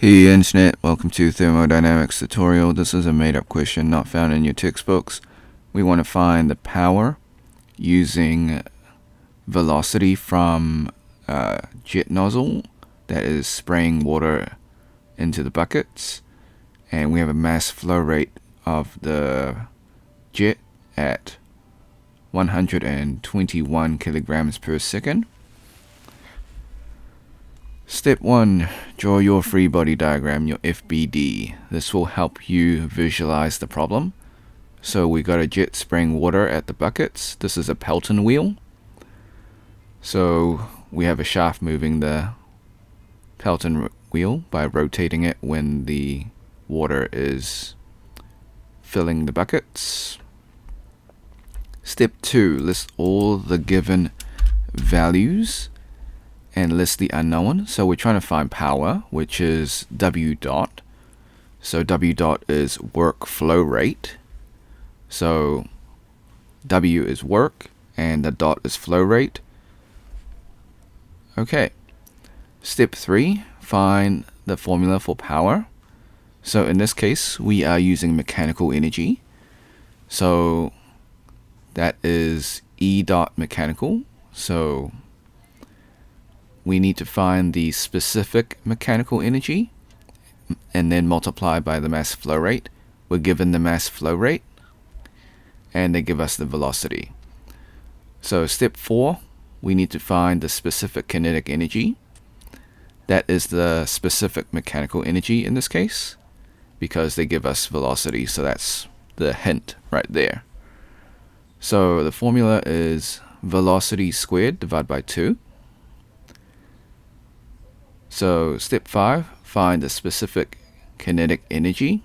Hey Internet, welcome to Thermodynamics tutorial. This is a made-up question not found in your textbooks. We want to find the power using velocity from a jet nozzle that is spraying water into the buckets, and we have a mass flow rate of the jet at 121 kilograms per second. Step 1. Draw your free body diagram, your FBD. This will help you visualize the problem. So we got a jet spraying water at the buckets. This is a Pelton wheel. So we have a shaft moving the Pelton wheel by rotating it when the water is filling the buckets. Step 2. List all the given values and list the unknown. So we're trying to find power, which is W dot. So W dot is work flow rate. So W is work and the dot is flow rate. Okay. Step 3, find the formula for power. So in this case, we are using mechanical energy. So that is E dot mechanical. So we need to find the specific mechanical energy and then multiply by the mass flow rate. We're given the mass flow rate and they give us the velocity. So step 4, we need to find the specific kinetic energy. That is the specific mechanical energy in this case because they give us velocity. So that's the hint right there. So the formula is velocity squared divided by 2. So step 5, find the specific kinetic energy.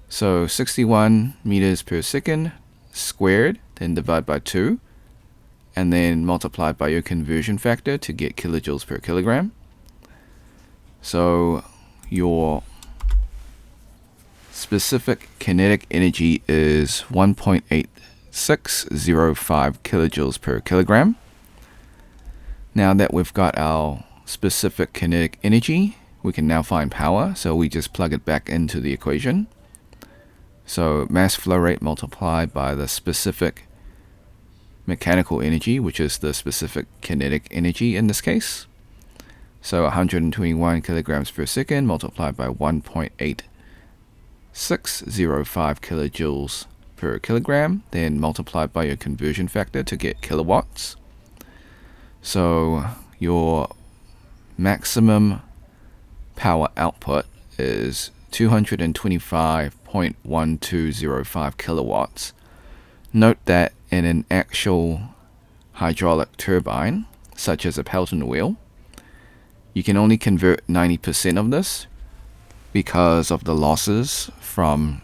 So 61 meters per second squared, then divide by 2, and then multiply by your conversion factor to get kilojoules per kilogram. So your specific kinetic energy is 1.8605 kilojoules per kilogram. Now that we've got our specific kinetic energy, we can now find power. So we just plug it back into the equation. So mass flow rate multiplied by the specific mechanical energy, which is the specific kinetic energy in this case. So 121 kilograms per second multiplied by 1.8605 kilojoules per kilogram, then multiplied by your conversion factor to get kilowatts. So your maximum power output is 225.1205 kilowatts. Note that in an actual hydraulic turbine, such as a Pelton wheel, you can only convert 90% of this because of the losses from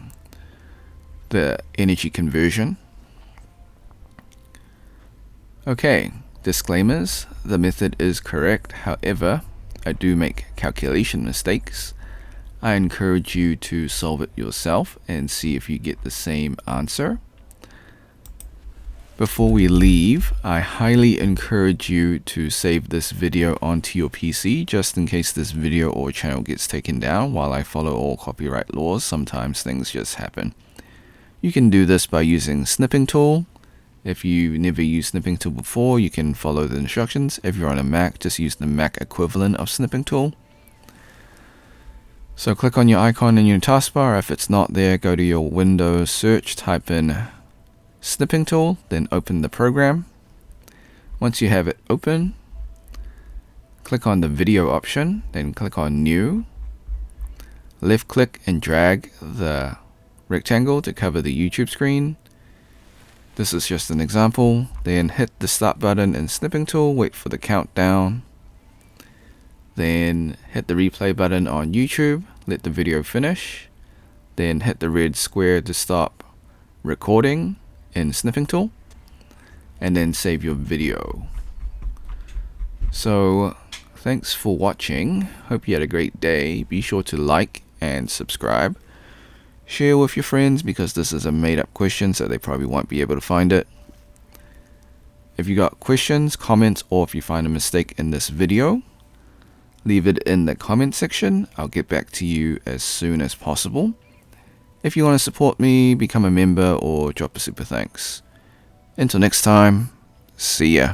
the energy conversion. Okay. Disclaimers, the method is correct, however, I do make calculation mistakes. I encourage you to solve it yourself and see if you get the same answer. Before we leave, I highly encourage you to save this video onto your PC just in case this video or channel gets taken down. While I follow all copyright laws, sometimes things just happen. You can do this by using snipping tool. If you never used snipping tool before, you can follow the instructions. If you're on a Mac, just use the Mac equivalent of snipping tool. So click on your icon in your taskbar. If it's not there, go to your Windows search, type in snipping tool, then open the program. Once you have it open, click on the video option, then click on new. Left click and drag the rectangle to cover the YouTube screen. This is just an example. Then hit the start button in snipping tool, wait for the countdown. Then hit the replay button on YouTube, let the video finish. Then hit the red square to stop recording in snipping tool. And then save your video. So thanks for watching. Hope you had a great day. Be sure to like and subscribe. Share with your friends because this is a made-up question, so they probably won't be able to find it. If you got questions, comments, or if you find a mistake in this video, leave it in the comment section. I'll get back to you as soon as possible. If you want to support me, become a member or drop a super thanks. Until next time, see ya.